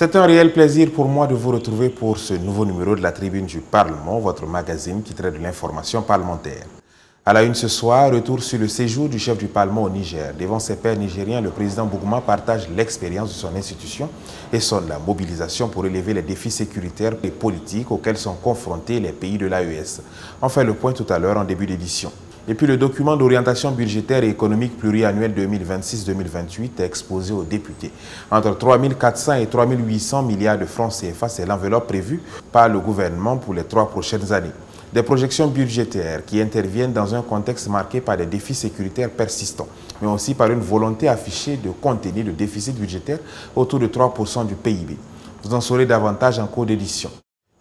C'est un réel plaisir pour moi de vous retrouver pour ce nouveau numéro de la Tribune du Parlement, votre magazine qui traite de l'information parlementaire. À la une ce soir, retour sur le séjour du chef du Parlement au Niger. Devant ses pairs nigériens, le président Bougouma partage l'expérience de son institution et sonne la mobilisation pour relever les défis sécuritaires et politiques auxquels sont confrontés les pays de l'AES. On fait le point tout à l'heure en début d'édition. Et puis le document d'orientation budgétaire et économique pluriannuel 2026-2028 est exposé aux députés. Entre 3 400 et 3 800 milliards de francs CFA, c'est l'enveloppe prévue par le gouvernement pour les 3 prochaines années. Des projections budgétaires qui interviennent dans un contexte marqué par des défis sécuritaires persistants, mais aussi par une volonté affichée de contenir le déficit budgétaire autour de 3% du PIB. Vous en saurez davantage en cours d'édition.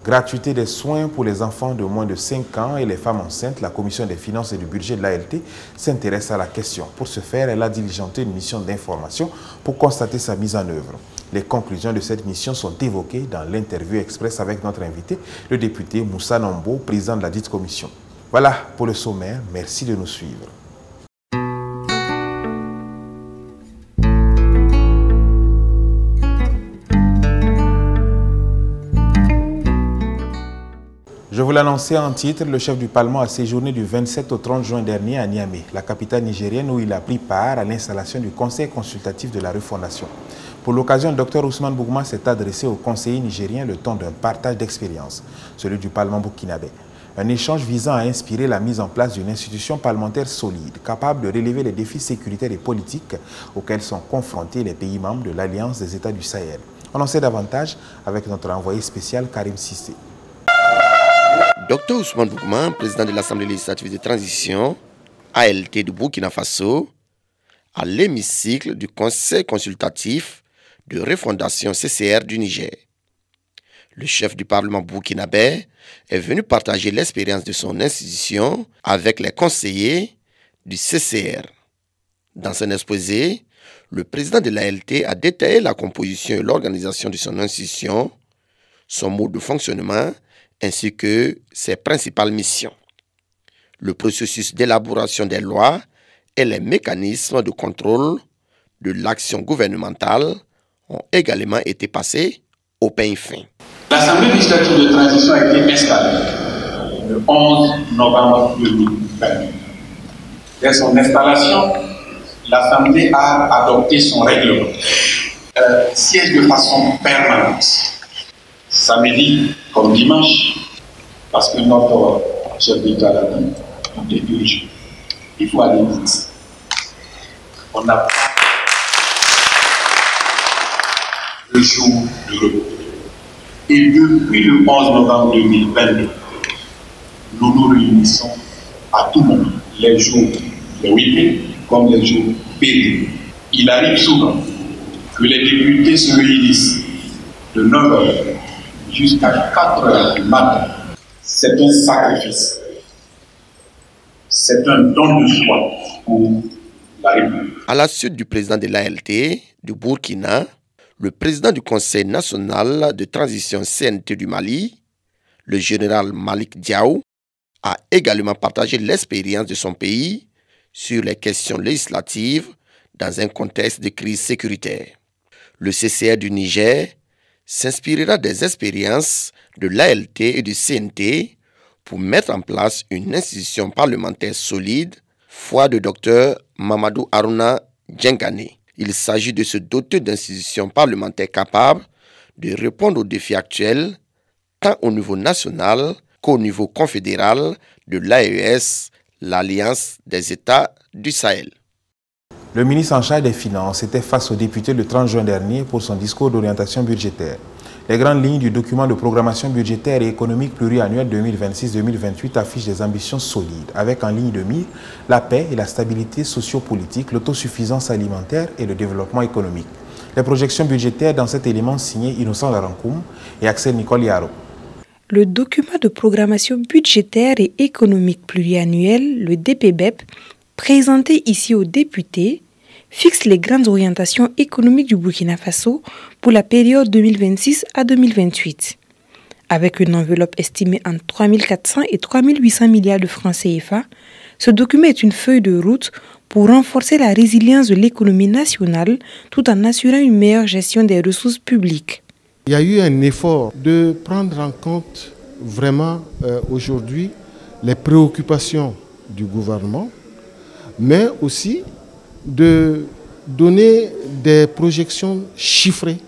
Gratuité des soins pour les enfants de moins de 5 ans et les femmes enceintes, la Commission des finances et du budget de l'ALT s'intéresse à la question. Pour ce faire, elle a diligenté une mission d'information pour constater sa mise en œuvre. Les conclusions de cette mission sont évoquées dans l'interview express avec notre invité, le député Moussa Nombo, président de la dite commission. Voilà pour le sommaire. Merci de nous suivre. Je vous l'annonçais en titre, le chef du Parlement a séjourné du 27 au 30 juin dernier à Niamey, la capitale nigérienne, où il a pris part à l'installation du Conseil consultatif de la refondation. Pour l'occasion, le Dr Ousmane Bougouma s'est adressé aux conseillers nigériens le temps d'un partage d'expérience, celui du Parlement burkinabé. Un échange visant à inspirer la mise en place d'une institution parlementaire solide, capable de relever les défis sécuritaires et politiques auxquels sont confrontés les pays membres de l'Alliance des États du Sahel. On en sait davantage avec notre envoyé spécial Karim Sissé. Dr Ousmane Bougouma, président de l'Assemblée législative de transition, ALT du Burkina Faso, à l'hémicycle du Conseil consultatif de refondation CCR du Niger. Le chef du Parlement burkinabé est venu partager l'expérience de son institution avec les conseillers du CCR. Dans son exposé, le président de l'ALT a détaillé la composition et l'organisation de son institution, son mode de fonctionnement, ainsi que ses principales missions. Le processus d'élaboration des lois et les mécanismes de contrôle de l'action gouvernementale ont également été passés au peigne fin. L'Assemblée législative de transition a été installée le 11 novembre 2020. Dès son installation, l'Assemblée a adopté son règlement. Siège de façon permanente, samedi comme dimanche, parce que notre chef d'État l'a dit, on est urgent. Il faut aller vite. On n'a pas le jour de repos. Et depuis le 11 novembre 2022, nous nous réunissons à tout moment, les jours, les week-ends, comme les jours périodiques. Il arrive souvent que les députés se réunissent de 9h jusqu'à 4h du matin. C'est un sacrifice. C'est un don de soi pour la République. À la suite du président de l'ALT du Burkina, le président du Conseil national de transition CNT du Mali, le général Malik Diaw, a également partagé l'expérience de son pays sur les questions législatives dans un contexte de crise sécuritaire. Le CCR du Niger s'inspirera des expériences de l'ALT et du CNT pour mettre en place une institution parlementaire solide, foi de Dr Mamadou Harouna Djengane. Il s'agit de se doter d'institutions parlementaires capables de répondre aux défis actuels, tant au niveau national qu'au niveau confédéral de l'AES, l'Alliance des États du Sahel. Le ministre en charge des Finances était face aux députés le 30 juin dernier pour son discours d'orientation budgétaire. Les grandes lignes du document de programmation budgétaire et économique pluriannuel 2026-2028 affichent des ambitions solides, avec en ligne de mire la paix et la stabilité sociopolitique, l'autosuffisance alimentaire et le développement économique. Les projections budgétaires dans cet élément signé Innocent Larankoum et Axel Nicole Yaro. Le document de programmation budgétaire et économique pluriannuel, le DPBEP, présenté ici aux députés, fixe les grandes orientations économiques du Burkina Faso pour la période 2026 à 2028. Avec une enveloppe estimée entre 3 400 et 3 800 milliards de francs CFA, ce document est une feuille de route pour renforcer la résilience de l'économie nationale tout en assurant une meilleure gestion des ressources publiques. Il y a eu un effort de prendre en compte vraiment aujourd'hui les préoccupations du gouvernement, mais aussi de donner des projections chiffrées.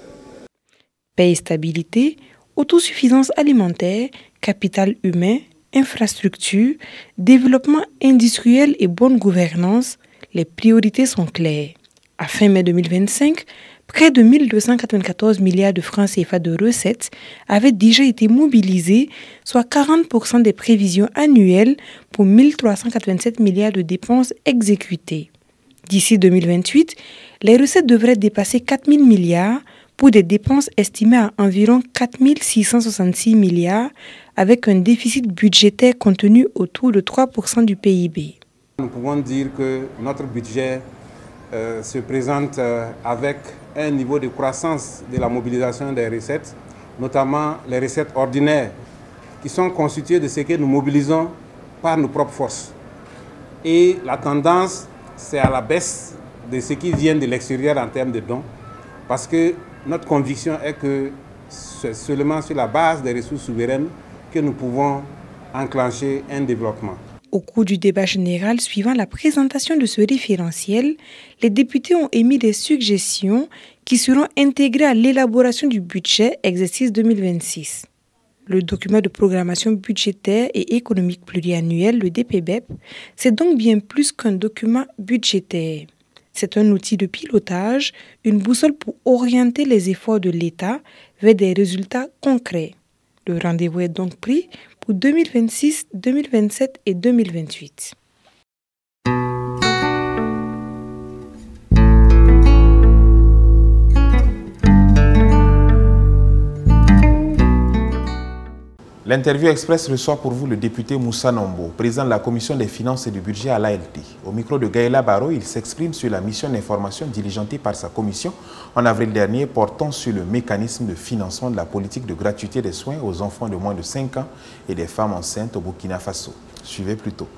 Paix et stabilité, autosuffisance alimentaire, capital humain, infrastructure, développement industriel et bonne gouvernance, les priorités sont claires. À fin mai 2025, près de 1294 milliards de francs CFA de recettes avaient déjà été mobilisés, soit 40% des prévisions annuelles pour 1387 milliards de dépenses exécutées. D'ici 2028, les recettes devraient dépasser 4 000 milliards pour des dépenses estimées à environ 4 666 milliards avec un déficit budgétaire contenu autour de 3% du PIB. Nous pouvons dire que notre budget se présente avec un niveau de croissance de la mobilisation des recettes, notamment les recettes ordinaires qui sont constituées de ce que nous mobilisons par nos propres forces. Et la tendance, c'est à la baisse de ce qui vient de l'extérieur en termes de dons, parce que notre conviction est que c'est seulement sur la base des ressources souveraines que nous pouvons enclencher un développement. Au cours du débat général suivant la présentation de ce référentiel, les députés ont émis des suggestions qui seront intégrées à l'élaboration du budget exercice 2026. Le document de programmation budgétaire et économique pluriannuel, le DPBEP, c'est donc bien plus qu'un document budgétaire. C'est un outil de pilotage, une boussole pour orienter les efforts de l'État vers des résultats concrets. Le rendez-vous est donc pris pour 2026, 2027 et 2028. L'interview express reçoit pour vous le député Moussa Nombo, président de la commission des finances et du budget à l'ALT. Au micro de Gaëla Baro, il s'exprime sur la mission d'information diligentée par sa commission en avril dernier portant sur le mécanisme de financement de la politique de gratuité des soins aux enfants de moins de 5 ans et des femmes enceintes au Burkina Faso. Suivez plutôt.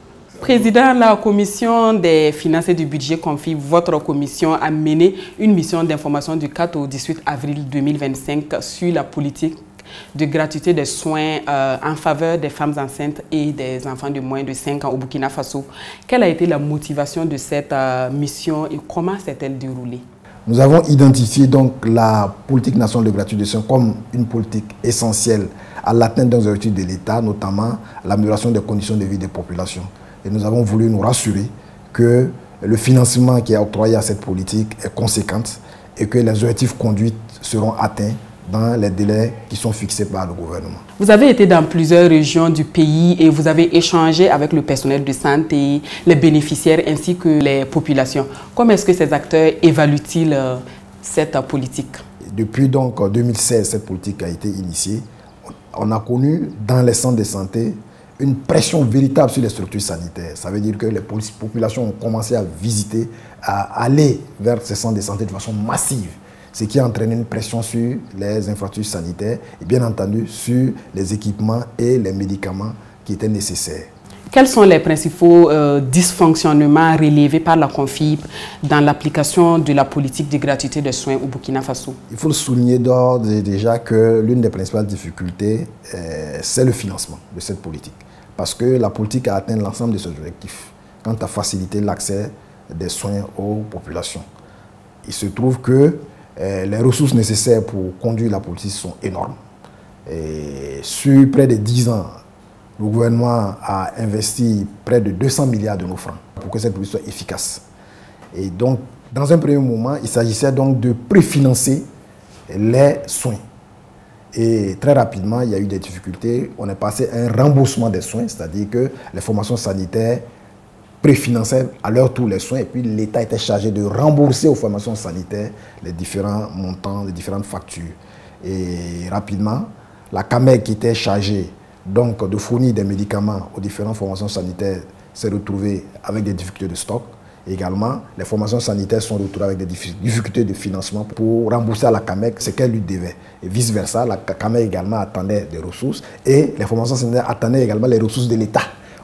Président, la commission des finances et du budget confie votre commission à mener une mission d'information du 4 au 18 avril 2025 sur la politique de gratuité des soins en faveur des femmes enceintes et des enfants de moins de 5 ans au Burkina Faso. Quelle a été la motivation de cette mission et comment s'est-elle déroulée? Nous avons identifié donc la politique nationale de gratuité des soins comme une politique essentielle à l'atteinte des objectifs de l'État, notamment l'amélioration des conditions de vie des populations. Et nous avons voulu nous rassurer que le financement qui est octroyé à cette politique est conséquent et que les objectifs conduits seront atteints dans les délais qui sont fixés par le gouvernement. Vous avez été dans plusieurs régions du pays et vous avez échangé avec le personnel de santé, les bénéficiaires ainsi que les populations. Comment est-ce que ces acteurs évaluent-ils cette politique? Depuis donc 2016, cette politique a été initiée. On a connu dans les centres de santé une pression véritable sur les structures sanitaires. Ça veut dire que les populations ont commencé à visiter, à aller vers ces centres de santé de façon massive, ce qui a entraîné une pression sur les infrastructures sanitaires et bien entendu sur les équipements et les médicaments qui étaient nécessaires. Quels sont les principaux dysfonctionnements relevés par la CONFIB dans l'application de la politique de gratuité de soins au Burkina Faso? Il faut souligner d'ores et déjà que l'une des principales difficultés, c'est le financement de cette politique. Parce que la politique a atteint l'ensemble de ses objectifs quant à faciliter l'accès des soins aux populations. Il se trouve que les ressources nécessaires pour conduire la politique sont énormes. Et sur près de 10 ans, le gouvernement a investi près de 200 milliards de nos francs pour que cette politique soit efficace. Et donc, dans un premier moment, il s'agissait donc de préfinancer les soins. Et très rapidement, il y a eu des difficultés. On est passé à un remboursement des soins, c'est-à-dire que les formations sanitaires préfinançaient à leur tour les soins et puis l'État était chargé de rembourser aux formations sanitaires les différents montants, les différentes factures. Et rapidement, la CAMEG qui était chargée donc de fournir des médicaments aux différentes formations sanitaires s'est retrouvée avec des difficultés de stock. Également, les formations sanitaires sont retrouvées avec des difficultés de financement pour rembourser à la CAMEG ce qu'elle lui devait. Et vice-versa, la CAMEG également attendait des ressources et les formations sanitaires attendaient également les ressources de l'État.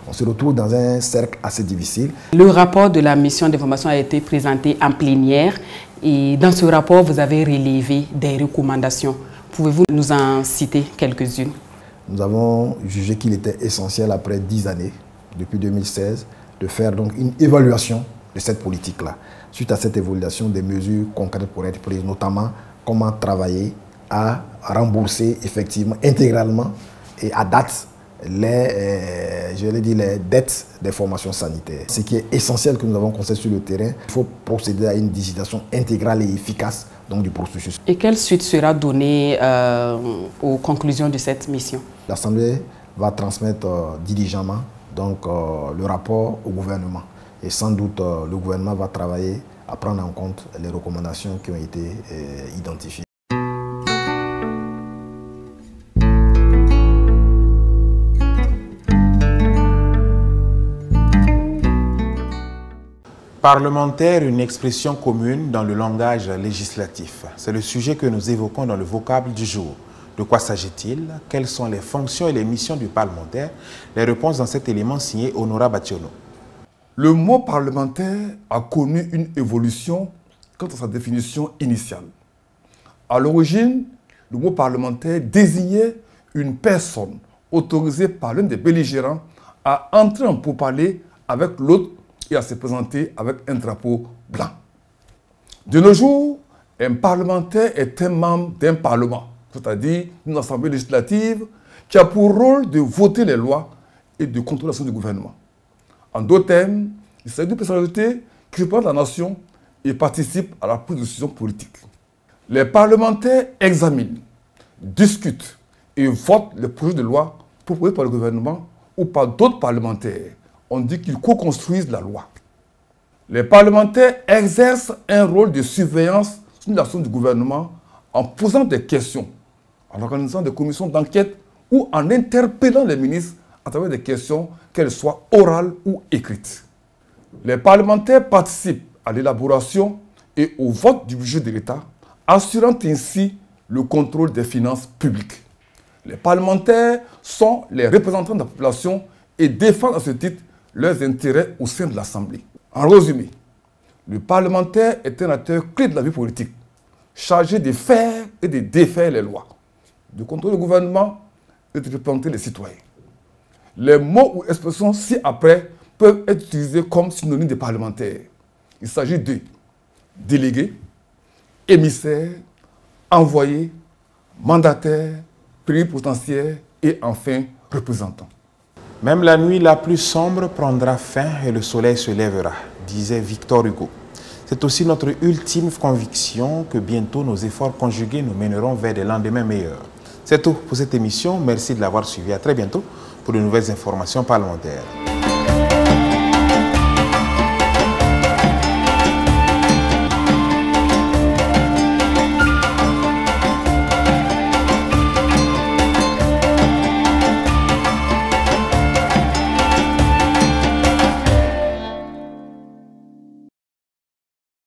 On se retrouve dans un cercle assez difficile. Le rapport de la mission d'information a été présenté en plénière et dans ce rapport, vous avez relevé des recommandations. Pouvez-vous nous en citer quelques-unes? Nous avons jugé qu'il était essentiel, après 10 années, depuis 2016, de faire donc une évaluation de cette politique-là. Suite à cette évaluation, des mesures concrètes pourraient être prises, notamment comment travailler à rembourser effectivement, intégralement et à date, les dettes des formations sanitaires. Ce qui est essentiel que nous avons constaté sur le terrain, il faut procéder à une digitalisation intégrale et efficace donc, du processus. Et quelle suite sera donnée aux conclusions de cette mission? L'Assemblée va transmettre diligemment donc, le rapport au gouvernement. Et sans doute, le gouvernement va travailler à prendre en compte les recommandations qui ont été identifiées. Parlementaire, une expression commune dans le langage législatif. C'est le sujet que nous évoquons dans le vocable du jour. De quoi s'agit-il? Quelles sont les fonctions et les missions du parlementaire? Les réponses dans cet élément signé Honora Bationo. Le mot parlementaire a connu une évolution quant à sa définition initiale. À l'origine, le mot parlementaire désignait une personne autorisée par l'un des belligérants à entrer en pourparlers avec l'autre et à se présenter avec un drapeau blanc. De nos jours, un parlementaire est un membre d'un parlement, c'est-à-dire une assemblée législative qui a pour rôle de voter les lois et de contrôler l'action du gouvernement. En d'autres termes, il s'agit d'une personnalité qui représente la nation et participe à la prise de décision politique. Les parlementaires examinent, discutent et votent les projets de loi proposés par le gouvernement ou par d'autres parlementaires. On dit qu'ils co-construisent la loi. Les parlementaires exercent un rôle de surveillance sur l'action du gouvernement en posant des questions, en organisant des commissions d'enquête ou en interpellant les ministres à travers des questions, qu'elles soient orales ou écrites. Les parlementaires participent à l'élaboration et au vote du budget de l'État, assurant ainsi le contrôle des finances publiques. Les parlementaires sont les représentants de la population et défendent à ce titre leurs intérêts au sein de l'Assemblée. En résumé, le parlementaire est un acteur clé de la vie politique, chargé de faire et de défaire les lois, de contrôler le gouvernement et de représenter les citoyens. Les mots ou expressions ci-après peuvent être utilisés comme synonymes de parlementaires. Il s'agit de délégué, émissaire, envoyé, mandataire, plénipotentiaire et enfin représentant. Même la nuit la plus sombre prendra fin et le soleil se lèvera, disait Victor Hugo. C'est aussi notre ultime conviction que bientôt nos efforts conjugués nous mèneront vers des lendemains meilleurs. C'est tout pour cette émission. Merci de l'avoir suivi. À très bientôt pour de nouvelles informations parlementaires.